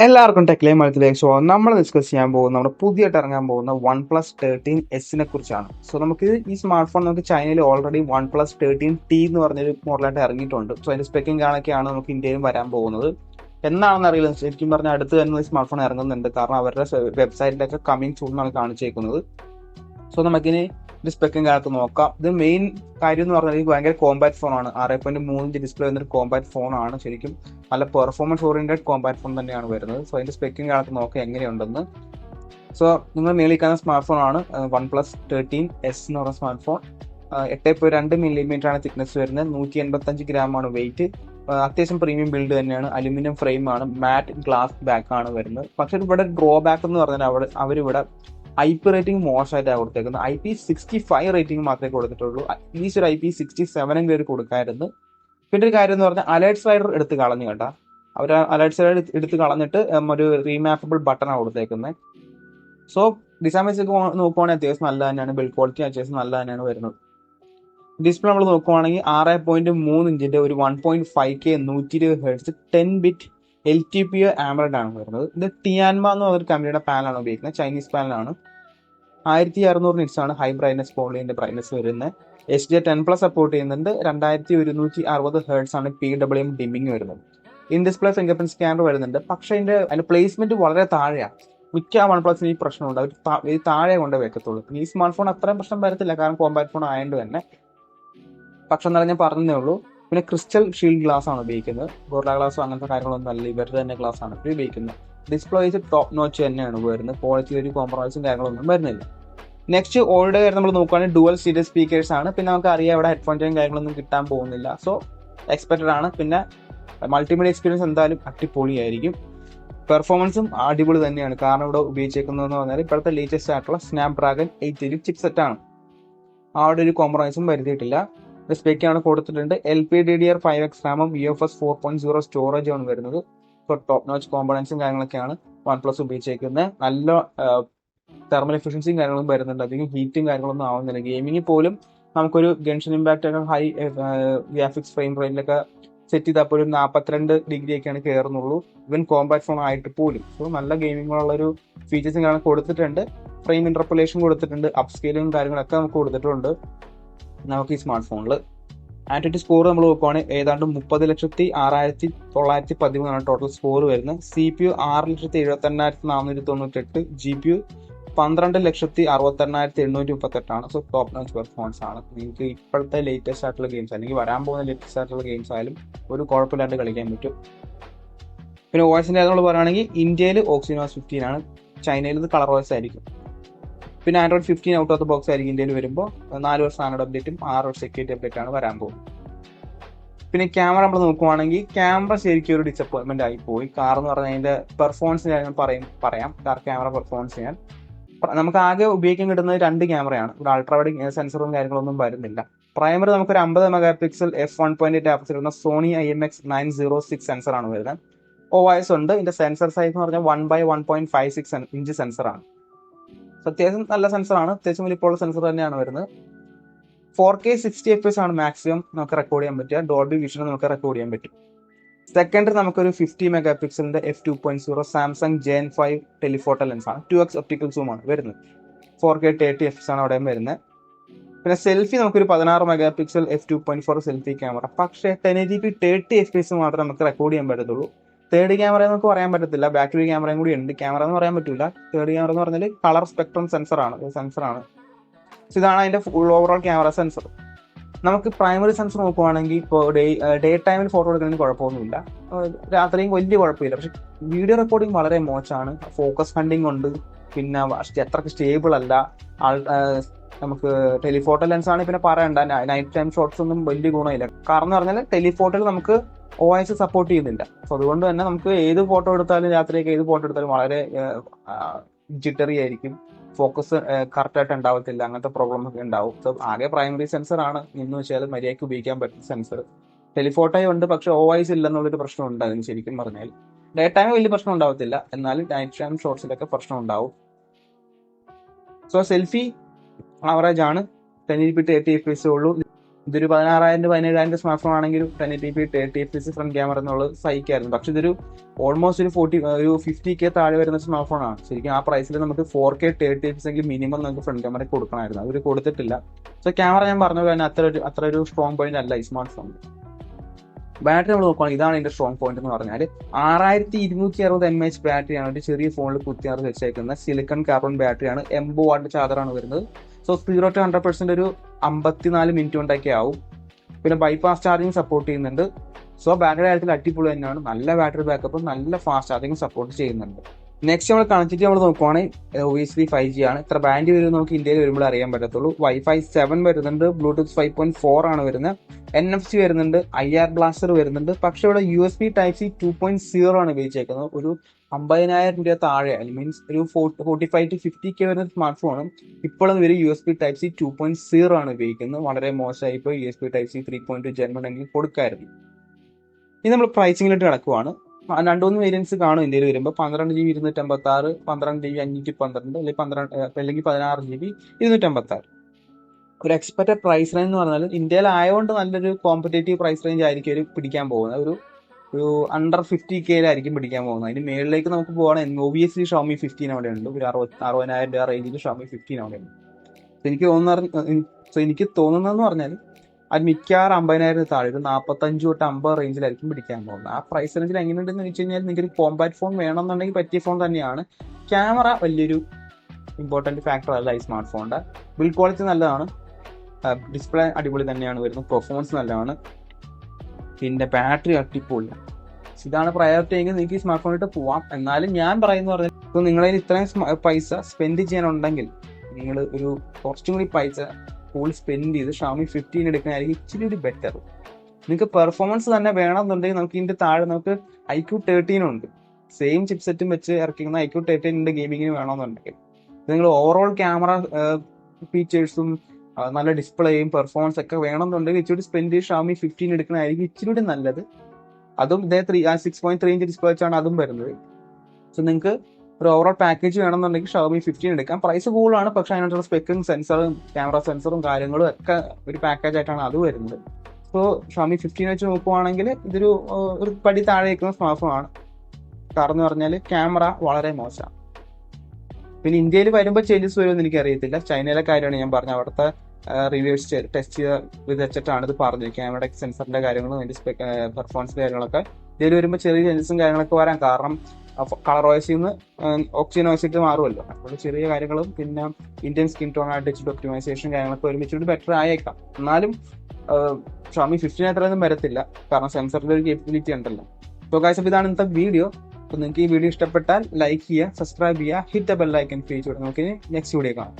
എല്ലാവർക്കും ടെക്ലേ മലത്തിലേക്ക് നമ്മൾ ഡിസ്കസ് ചെയ്യാൻ പോകുന്ന നമ്മുടെ പുതിയതായിട്ട് ഇറങ്ങാൻ പോകുന്ന OnePlus 13 S കുറിച്ചാണ്. സോ നമുക്ക് ഈ സ്മാർട്ട് ഫോൺ നമുക്ക് ചൈനയിൽ ഓൾറെഡി OnePlus 13T എന്ന് പറഞ്ഞൊരു മോഡലായിട്ട് ഇറങ്ങിയിട്ടുണ്ട്. സോ അതിന്റെ സ്പെക്കിംഗ് കാണൊക്കെയാണ് നമുക്ക് ഇന്ത്യയിലും വരാൻ പോകുന്നത്. എന്നാണെന്ന് അറിയില്ല, ശരിക്കും പറഞ്ഞാൽ അടുത്ത് തന്നെ സ്മാർട്ട് ഫോൺ ഇറങ്ങുന്നുണ്ട്. കാരണം അവരുടെ വെബ്സൈറ്റിലൊക്കെ കമ്മിങ് സൂൺ എന്നാണ് കാണിച്ചേക്കുന്നത്. സോ നമുക്കിനി ഇത് സ്പെക്കും കാലത്ത് നോക്കാം. ഇത് മെയിൻ കാര്യം എന്ന് പറഞ്ഞാൽ ഭയങ്കര കോമ്പാക്ട് ഫോണാണ്. 6.3 ഡിസ്പ്ലേ വരുന്നൊരു കോമ്പാക്ട് ഫോണാണ്. ശരിക്കും നല്ല പെർഫോമൻസ് ഓറിയന്റഡ് കോമ്പാക്ട് ഫോൺ തന്നെയാണ് വരുന്നത്. സോ അതിന്റെ സ്പെക്കും കാലത്ത് നോക്കാം എങ്ങനെയുണ്ടെന്ന്. സോ നിങ്ങൾ മേളിക്കുന്ന സ്മാർട്ട് ഫോൺ ആണ് OnePlus 13S എന്ന് പറയുന്ന സ്മാർട്ട് ഫോൺ. 8.2 ആണ് തിക്നെസ് വരുന്നത്. 185 ഗ്രാമാണ് വെയിറ്റ്. അത്യാവശ്യം പ്രീമിയം ബിൽഡ് തന്നെയാണ്. അലുമിനിയം ഫ്രെയിം ആണ്. മാറ്റ് ഗ്ലാസ് ബാക്ക് ആണ് വരുന്നത്. പക്ഷെ ഇവിടെ ഡ്രോബാക്ക് എന്ന് പറഞ്ഞാൽ അവരിവിടെ IP റേറ്റിംഗ് മോശമായിട്ടാണ് കൊടുത്തേക്കുന്നത്. IP65 റേറ്റിംഗ് മാത്രമേ കൊടുത്തിട്ടുള്ളൂ. അറ്റ്ലീസ്റ്റ് ഒരു IP67 എങ്കിലും കൊടുക്കായിരുന്നു. പിന്നെ ഒരു കാര്യം എന്ന് പറഞ്ഞാൽ അലേർട്ട് സ്ലൈഡർ എടുത്ത് കളഞ്ഞു കേട്ടാ. അവർ അലേർട്ട് സ്ലൈഡർ എടുത്ത് കളഞ്ഞിട്ട് ഒരു റീമാപ്പബിൾ ബട്ടണാണ് കൊടുത്തേക്കുന്നത്. സോ ഡിസൈൻ വെച്ച് നോക്കുവാണെങ്കിൽ അത്യാവശ്യം നല്ല തന്നെയാണ്. ബിൽഡ് ക്വാളിറ്റി അത്യാവശ്യം നല്ല തന്നെയാണ് വരുന്നത്. ഡിസ്പ്ലേ നമ്മൾ നോക്കുവാണെങ്കിൽ 6.3 ഇഞ്ചിന്റെ ഒരു 1.5K 120 Hz 10 bit LTPO AMOLED ആണ് വരുന്നത്. ഇത് ടിയാൻമ എന്ന് പറഞ്ഞൊരു കമ്പനിയുടെ പാനലാണ് ഉപയോഗിക്കുന്നത്. ചൈനീസ് പാനലാണ്. 1600 നിറ്റ്സ് ആണ് ഹൈ ബ്രൈറ്റ്നസ് ക്വാളിറ്റിന്റെ ബ്രൈറ്റ്നസ് വരുന്നത്. HDR10+ സപ്പോർട്ട് ചെയ്യുന്നുണ്ട്. 2160 Hz ആണ് PWM ഡിമ്മിങ് വരുന്നത്. In display finger print scanner വരുന്നുണ്ട്. പക്ഷെ അതിന്റെ പ്ലേസ്മെന്റ് വളരെ താഴെയാണ്. മിക്ക OnePlus ഈ പ്രശ്നമുണ്ട്. അവർ താഴെ കൊണ്ട് വെക്കത്തുള്ളൂ. ഈ സ്മാർട്ട് ഫോൺ അത്രയും പ്രശ്നം വരത്തില്ല, കാരണം കോമ്പാക്ട് ഫോൺ ആയതുകൊണ്ട് തന്നെ. പക്ഷെ എന്നാലും ഞാൻ പറഞ്ഞതേ ഉള്ളൂ. പിന്നെ ക്രിസ്റ്റൽ ഷീൽഡ് ഗ്ലാസ് ആണ് ഉപയോഗിക്കുന്നത്. ഗോറില്ല ഗ്ലാസോ അങ്ങനത്തെ കാര്യങ്ങളൊന്നും അല്ല, ഇവരുടെ തന്നെ ഗ്ലാസ് ആണ് ഉപയോഗിക്കുന്നത്. ഡിസ്പ്ലേ ടോപ്പ് നോച്ച് തന്നെയാണ് വരുന്നത്. ക്വാളിറ്റി ഒരു കോംപ്രമൈസും കാര്യങ്ങളൊന്നും വരുന്നില്ല. നെക്സ്റ്റ് ഓൾഡ് കാര്യം നമ്മൾ നോക്കുകയാണെങ്കിൽ ഡുവൽ സ്റ്റീരിയോ സ്പീക്കേഴ്സ് ആണ്. പിന്നെ നമുക്ക് അറിയാം ഇവിടെ ഹെഡ്ഫോൺ ജോയും കാര്യങ്ങളൊന്നും കിട്ടാൻ പോകുന്നില്ല. സോ എക്സ്പെക്റ്റഡ് ആണ്. പിന്നെ മൾട്ടിമീഡിയ എക്സ്പീരിയൻസ് എന്തായാലും അടിപൊളിയായിരിക്കും. പെർഫോമൻസും അടിപൊളി തന്നെയാണ്. കാരണം ഇവിടെ ഉപയോഗിച്ചേക്കുന്നതെന്ന് പറഞ്ഞാൽ ഇപ്പോഴത്തെ ലേറ്റസ്റ്റ് ആയിട്ടുള്ള സ്നാപ്ഡ്രാഗൺ 8 ചിപ്പ് സെറ്റ് ആണ്. അവിടെ ഒരു കോംപ്രമൈസും വരുത്തിയിട്ടില്ല. സ്പെക്കാണ് കൊടുത്തിട്ടുണ്ട്. LPDDR5X റാമും UFS 4.0 സ്റ്റോറേജ് ആണ് വരുന്നത്. ഇപ്പോൾ ടോപ്പ് നോച്ച് കോമ്പണൻസും കാര്യങ്ങളൊക്കെയാണ് OnePlus ഉപയോഗിച്ചേക്കുന്നത്. നല്ല തെർമൽ എഫിഷ്യൻസിയും കാര്യങ്ങളും വരുന്നുണ്ട്. അധികം ഹീറ്റും കാര്യങ്ങളൊന്നും ആവുന്നില്ല. ഗെയിമിങ്ങിൽ പോലും നമുക്കൊരു ഗൺഷൻ ഇമ്പാക്ട് ഒക്കെ ഹൈ ഗ്രാഫിക്സ് ഫ്രെയിം റേറ്റിലൊക്കെ സെറ്റ് ചെയ്തപ്പോൾ ഒരു 42 ഡിഗ്രി ഒക്കെയാണ് കയറുന്നുള്ളൂ. ഇവൻ കോമ്പാക്ട് ഫോൺ ആയിട്ട് പോലും. സോ നല്ല ഗെയിമിങ്ങുള്ള ഒരു ഫീച്ചേഴ്സും കാര്യങ്ങൾ കൊടുത്തിട്ടുണ്ട്. ഫ്രെയിം ഇന്റർപോലേഷൻ കൊടുത്തിട്ടുണ്ട്. അപ്പ് സ്കെയിലും കാര്യങ്ങളൊക്കെ നമുക്ക് കൊടുത്തിട്ടുണ്ട് നമുക്ക് ഈ സ്മാർട്ട് ഫോണിൽ. ആൻറ്റിറ്റി സ്കോർ നമ്മൾ നോക്കുവാണെങ്കിൽ ഏതാണ്ട് 30,06,913 ടോട്ടൽ സ്കോർ വരുന്നത്. CPU 6,78,498. GPU 12,68,838 so top notch performance ആണ്. നിങ്ങൾക്ക് ഇപ്പോഴത്തെ ലേറ്റസ്റ്റ് ആയിട്ടുള്ള ഗെയിംസ് അല്ലെങ്കിൽ വരാൻ പോകുന്ന ലേറ്റസ്റ്റ് ആയിട്ടുള്ള ഗെയിംസ് ആയാലും ഒരു കുഴപ്പമില്ലാണ്ട് കളിക്കാൻ പറ്റും. പിന്നെ വോയിസിന്റെ നമ്മൾ പറയുകയാണെങ്കിൽ ഇന്ത്യയിൽ Exynos 15 ആണ്. ചൈനയിൽ ഇത് കളർ വോയിസ് ആയിരിക്കും. പിന്നെ Android 15 out of the box ആയിരിക്കും ഇന്ത്യയിൽ വരുമ്പോൾ. 4 വർഷം ആൻഡ്രോയിഡ് അപ്ഡേറ്റും 6 വർഷം സെക്യൂരിറ്റി അപ്ഡേറ്റ് ആണ് വരാൻ പോകുന്നത്. പിന്നെ ക്യാമറ നമ്മൾ നോക്കുവാണെങ്കിൽ ക്യാമറ ശരിക്കും ഒരു ഡിസപ്പോയിന്റ്മെന്റ് ആയി പോയി. കാരണം എന്ന് പറഞ്ഞാൽ അതിന്റെ പെർഫോമൻസ് ഞാൻ പറയാം. ക്യാമറ പെർഫോമൻസ് ചെയ്യാൻ നമുക്ക് ആകെ ഉപയോഗിക്കാൻ കിട്ടുന്നത് 2 ക്യാമറയാണ്. ഒരു അൾട്രാവൈഡ് സെൻസറും കാര്യങ്ങളൊന്നും വരുന്നില്ല. പ്രൈമറി നമുക്കൊരു 50 മെഗാപിക്സൽ f1.8 ആപ്പസ് വരുന്ന സോണി IMX906 സെൻസർ ആണ് വരുന്നത്. OIS ഉണ്ട്. ഇതിന്റെ സെൻസർ സൈസ് എന്ന് പറഞ്ഞാൽ 1x1.56 ഇഞ്ച് സെൻസറാണ്. അത്യാവശ്യം നല്ല സെൻസറാണ്. അത്യാവശ്യം വലിപ്പമുള്ള സെൻസർ തന്നെയാണ് വരുന്നത്. 4K 60 FPS ആണ് മാക്സിമം നമുക്ക് റെക്കോർഡ് ചെയ്യാൻ പറ്റുക. ഡോൾബി വിഷൻ നമുക്ക് റെക്കോർഡ് ചെയ്യാൻ പറ്റും. സെക്കൻഡറി നമുക്കൊരു 50 മെഗാപിക്സലിന്റെ f2.0 Samsung Gen 5 telephoto lens ആണ്. 2x ഒപ്റ്റിക്കൽ സൂം ആണ് വരുന്നത്. 4K 30 FPS ആണ് അവിടെയും വരുന്നത്. പിന്നെ സെൽഫി നമുക്കൊരു 16 മെഗാപിക്സൽ f2.4 സെൽഫി ക്യാമറ. പക്ഷേ 1080p 30 FPS മാത്രമേ നമുക്ക് റെക്കോർഡ് ചെയ്യാൻ പറ്റത്തുള്ളൂ. തേർഡ് ക്യാമറ നമുക്ക് പറയാൻ പറ്റത്തില്ല. ബാക്കിൽ ക്യാമറയും കൂടി ഉണ്ട്. ക്യാമറ എന്ന് പറയാൻ പറ്റില്ല. തേർഡ് ക്യാമറ എന്ന് പറഞ്ഞാൽ കളർ സ്പെക്ട്രം സെൻസറാണ്. ഇതാണ് അതിന്റെ ഫുൾ ഓവറോൾ ക്യാമറ സെൻസർ. നമുക്ക് പ്രൈമറി സെൻസർ നോക്കുവാണെങ്കിൽ ഇപ്പോൾ ഡേ ടൈമിൽ ഫോട്ടോ എടുക്കുന്നതിന് കുഴപ്പമൊന്നുമില്ല. രാത്രിയും വലിയ കുഴപ്പമില്ല. പക്ഷെ വീഡിയോ റെക്കോർഡിങ് വളരെ മോശമാണ്. ഫോക്കസ് ഹണ്ടിങ് ഉണ്ട്. പിന്നെ അത്രക്ക് സ്റ്റേബിൾ അല്ല. നമുക്ക് ടെലിഫോട്ടോ ലെൻസ് ആണ്. പിന്നെ പറയണ്ട, നൈറ്റ് ടൈം ഷോട്ട്സ് ഒന്നും വലിയ ഗുണമില്ല. കാരണം എന്ന് പറഞ്ഞാൽ ടെലിഫോട്ടോയിൽ നമുക്ക് OIS സപ്പോർട്ട് ചെയ്യുന്നില്ല. സോ അതുകൊണ്ട് തന്നെ നമുക്ക് ഏത് ഫോട്ടോ എടുത്താലും രാത്രിയൊക്കെ ഏത് ഫോട്ടോ എടുത്താലും വളരെ ജിറ്ററി ആയിരിക്കും. ഫോക്കസ് കറക്റ്റ് ആയിട്ട് ഉണ്ടാവത്തില്ല. അങ്ങനത്തെ പ്രോബ്ലം ഒക്കെ ഉണ്ടാവും. സോ ആകെ പ്രൈമറി സെൻസർ ആണ് എന്ന് വെച്ചാൽ മര്യാദയ്ക്ക് ഉപയോഗിക്കാൻ പറ്റുന്ന സെൻസർ. ടെലിഫോട്ടോ ഉണ്ട്, പക്ഷെ OIS ഇല്ലെന്നുള്ളൊരു പ്രശ്നം ഉണ്ടാകും. ശരിക്കും പറഞ്ഞാൽ ഡേ ടൈം വലിയ പ്രശ്നം ഉണ്ടാവത്തില്ല, എന്നാലും നൈറ്റ് ടൈം ഷോട്ട്സിലൊക്കെ പ്രശ്നം ഉണ്ടാവും. സോ സെൽഫി ആവറേജ് ആണ്. 1080p 30 FPS ഉള്ളൂ. ഇതൊരു 16,000 17,000 സ്മാർട്ട് ഫോൺ ആണെങ്കിൽ 1080p 30fps ഫ്രണ്ട് ക്യാമറ എന്നുള്ളത് സഹിക്കായിരുന്നു. പക്ഷെ ഇതൊരു ഓൾമോസ്റ്റ് ഒരു 50K താഴെ വരുന്ന സ്മാർട്ട് ഫോൺ ആണ്. ശരിക്കും ആ പ്രൈസിൽ നമുക്ക് 4K 30fps എങ്കിൽ മിനിമം നമുക്ക് ഫ്രണ്ട് ക്യാമറ കൊടുക്കണമായിരുന്നു. അവർ കൊടുത്തിട്ടില്ല. സോ ക്യാമറ ഞാൻ പറഞ്ഞ പോലെ തന്നെ അത്ര ഒരു സ്ട്രോങ് പോയിന്റ് അല്ല ഈ സ്മാർട്ട് ഫോൺ. ബാറ്ററി നമ്മൾ നോക്കുകയാണെങ്കിൽ ഇതാണ് ഇതിന്റെ സ്ട്രോങ് പോയിന്റ് എന്ന് പറഞ്ഞാൽ 6260 mAh ബാറ്ററിയാണ് ഒരു ചെറിയ ഫോണിൽ കുത്തിയാറ് വെച്ചേക്കുന്ന സിലിക്കൺ കാർബൺ ബാറ്ററിയാണ്. 80 വാട്ട് ചാർജറാണ് വരുന്നത്. സോ 0 to 100% ഒരു 54 മിനിറ്റ് കൊണ്ടൊക്കെ ആവും. പിന്നെ ബൈപാസ് ചാർജിങ് സപ്പോർട്ട് ചെയ്യുന്നുണ്ട്. സോ ബാറ്ററി കാര്യത്തിൽ അടിപൊളി തന്നെയാണ്. നല്ല ബാറ്ററി ബാക്കപ്പും നല്ല ഫാസ്റ്റ് ചാർജിങ് സപ്പോർട്ട് ചെയ്യുന്നുണ്ട്. നെക്സ്റ്റ് നമ്മൾ കണക്റ്റിവിറ്റി നമ്മൾ നോക്കുവാണെങ്കിൽ ഒബിയസ്ലി 5G ആണ്. ഇത്ര ബാൻഡ് വരും നമുക്ക് ഇന്ത്യയിൽ വരുമ്പോൾ അറിയാൻ പറ്റത്തുള്ളൂ. Wi-Fi 7 വരുന്നുണ്ട്, ബ്ലൂടൂത്ത് 5.4 ആണ് വരുന്നത്, NFC വരുന്നുണ്ട്, IR ബ്ലാസ്റ്റർ വരുന്നുണ്ട്. പക്ഷെ ഇവിടെ USB Type-C 2.0 ആണ് ഉപയോഗിച്ചേക്കുന്നത്. ഒരു 50,000 താഴെ മീൻസ് ഒരു 45 to 50K വരുന്ന സ്മാർട്ട് ഫോണും ഇപ്പോഴും ഇവർ USB Type-C 2.0 ആണ് ഉപയോഗിക്കുന്നത്. വളരെ മോശമായി ഇപ്പോൾ USB Type-C 3.2 ജന്മണെങ്കിൽ കൊടുക്കായിരുന്നു. ഇനി നമ്മൾ പ്രൈസിങ്ങിലോട്ട് കിടക്കുവാണ്. 2-3 വേരിയൻസ് കാണും ഇന്ത്യയിൽ വരുമ്പോൾ. 12GB 256, 12GB 512, അല്ലെങ്കിൽ 16GB 256. ഒരു എക്സ്പെക്റ്റഡ് പ്രൈസ് റേഞ്ച് എന്ന് പറഞ്ഞാൽ ഇന്ത്യയിൽ ആയതുകൊണ്ട് നല്ലൊരു കോമ്പറ്റേറ്റീവ് പ്രൈസ് റേഞ്ച് ആയിരിക്കും ഒരു പിടിക്കാൻ പോകുന്നത്. ഒരു അണ്ടർ 50K പിടിക്കാൻ പോകുന്നത്. അതിന് മേളിലേക്ക് നമുക്ക് പോകണം. ഒബിയസ്ലി Xiaomi 15 അവിടെ ഉണ്ട്. ഒരു 60,000 റേഞ്ചിൽ Xiaomi 15 അവിടെ ഉണ്ട്. എനിക്ക് തോന്നുന്നതെന്ന് പറഞ്ഞാൽ അത് മിക്കവാറും 50,000 താഴെ ഒരു 45 തൊട്ട് 50 റേഞ്ചിലായിരിക്കും പിടിക്കാൻ പോകുന്നത്. ആ പ്രൈസ് റേഞ്ചിൽ എങ്ങനെയുണ്ടെന്ന് വെച്ച് കഴിഞ്ഞാൽ നിങ്ങൾക്ക് ഒരു കോമ്പാക്ട് ഫോൺ വേണമെന്നുണ്ടെങ്കിൽ പറ്റിയ ഫോൺ തന്നെയാണ്. ക്യാമറ വലിയൊരു ഇമ്പോർട്ടൻറ്റ് ഫാക്ടർ അല്ല ഈ സ്മാർട്ട് ഫോണിന്റെ. ബിൽഡ് ക്വാളിറ്റി നല്ലതാണ്, ഡിസ്പ്ലേ അടിപൊളി തന്നെയാണ് വരുന്നത്, പെർഫോമൻസ് നല്ലതാണ്, പിന്നെ ബാറ്ററി അടിപൊളിയാണ്. ഇതാണ് പ്രയോറിറ്റി എങ്കിൽ നിങ്ങൾക്ക് ഈ സ്മാർട്ട് ഫോണിട്ട് പോവാം. എന്നാലും ഞാൻ പറയുന്നത് പറഞ്ഞാൽ ഇപ്പോൾ നിങ്ങളതിൽ ഇത്രയും പൈസ സ്പെൻഡ് ചെയ്യാനുണ്ടെങ്കിൽ നിങ്ങൾ ഒരു കുറച്ചും കൂടി പൈസ കൂടുതൽ സ്പെൻഡ് ചെയ്ത് Xiaomi 15 എടുക്കുന്നതായിരിക്കും ഇച്ചിരി ഒരു ബെറ്റർ. നിങ്ങൾക്ക് പെർഫോമൻസ് തന്നെ വേണമെന്നുണ്ടെങ്കിൽ നമുക്ക് ഇതിന്റെ താഴെ നമുക്ക് iQOO 13 ഉണ്ട്. സെയിം ചിപ്സെറ്റും വെച്ച് ഇറക്കിക്കുന്ന iQOO 13 ഉണ്ട് ഗെയിമിങ്ങിന് വേണമെന്നുണ്ടെങ്കിൽ. നിങ്ങൾ ഓവറോൾ ക്യാമറ ഫീച്ചേഴ്സും നല്ല ഡിസ്പ്ലേയും പെർഫോമൻസ് ഒക്കെ വേണമെന്നുണ്ടെങ്കിൽ ഇച്ചിരി സ്പെൻഡ് ചെയ്ത് Xiaomi 15 എടുക്കുന്നതായിരിക്കും ഇച്ചിരി കൂടി നല്ലത്. അതും ഇതേ 6.3 ഇഞ്ച് ഡിസ്പ്ലേ വെച്ചാണ് അതും വരുന്നത്. സോ നിങ്ങൾക്ക് ഒരു ഓവറോൾ പാക്കേജ് വേണമെന്നുണ്ടെങ്കിൽ Xiaomi 15 എടുക്കാം. പ്രൈസ് കൂടുതലാണ്, പക്ഷെ അതിനകത്തുള്ള സ്പെക്കും സെൻസറും ക്യാമറ സെൻസറും കാര്യങ്ങളും ഒക്കെ ഒരു പാക്കേജ് ആയിട്ടാണ് അത് വരുന്നത്. സോ Xiaomi 15 വെച്ച് നോക്കുവാണെങ്കിൽ ഇതൊരു പടി താഴെ നിൽക്കുന്ന സ്മാർട്ട് ഫോൺ ആണ്. കാരണം എന്ന് പറഞ്ഞാൽ ക്യാമറ വളരെ മോശമാണ്. പിന്നെ ഇന്ത്യയിൽ വരുമ്പോൾ ചേഞ്ചസ് വരുമെന്ന് എനിക്കറിയത്തില്ല. ചൈനയിലെ കാര്യമാണ് ഞാൻ പറഞ്ഞത്. അവിടുത്തെ റിവ്യൂസ് ടെസ്റ്റ് ചെയ്ത് വെച്ചിട്ടാണ് ഇത് പറഞ്ഞത്. ക്യാമറയുടെ സെൻസറിന്റെ കാര്യങ്ങളും അതിന്റെ പെർഫോമൻസിന്റെ കാര്യങ്ങളൊക്കെ ഇതിൽ വരുമ്പോൾ ചെറിയ ചേഞ്ചസും കാര്യങ്ങളൊക്കെ വരാം. കാരണം കളർ ഓയിസിൽ നിന്ന് ഓക്സിജൻ ഓയിസിട്ട് മാറുമല്ലോ. അപ്പോൾ ചെറിയ കാര്യങ്ങളും പിന്നെ Indian skin tone digital optimization കാര്യങ്ങളൊക്കെ ഒരുമിച്ചിട്ട് ബെറ്റർ ആയേക്കാം. എന്നാലും Xiaomi 15 അത്രയൊന്നും വരത്തില്ല, കാരണം സെൻസറിന്റെ ഒരു കേപ്പബിലിറ്റി ഉണ്ടല്ലോ. സോ ഗൈസ്, ഇതാണ് ഇന്നത്തെ വീഡിയോ. അപ്പോൾ നിങ്ങൾക്ക് ഈ വീഡിയോ ഇഷ്ടപ്പെട്ടാൽ ലൈക്ക് ചെയ്യുക, സബ്സ്ക്രൈബ് ചെയ്യുക, hit the bell icon click ചെയ്യുക. നമുക്ക് നെക്സ്റ്റ് വീഡിയോ കാണാം.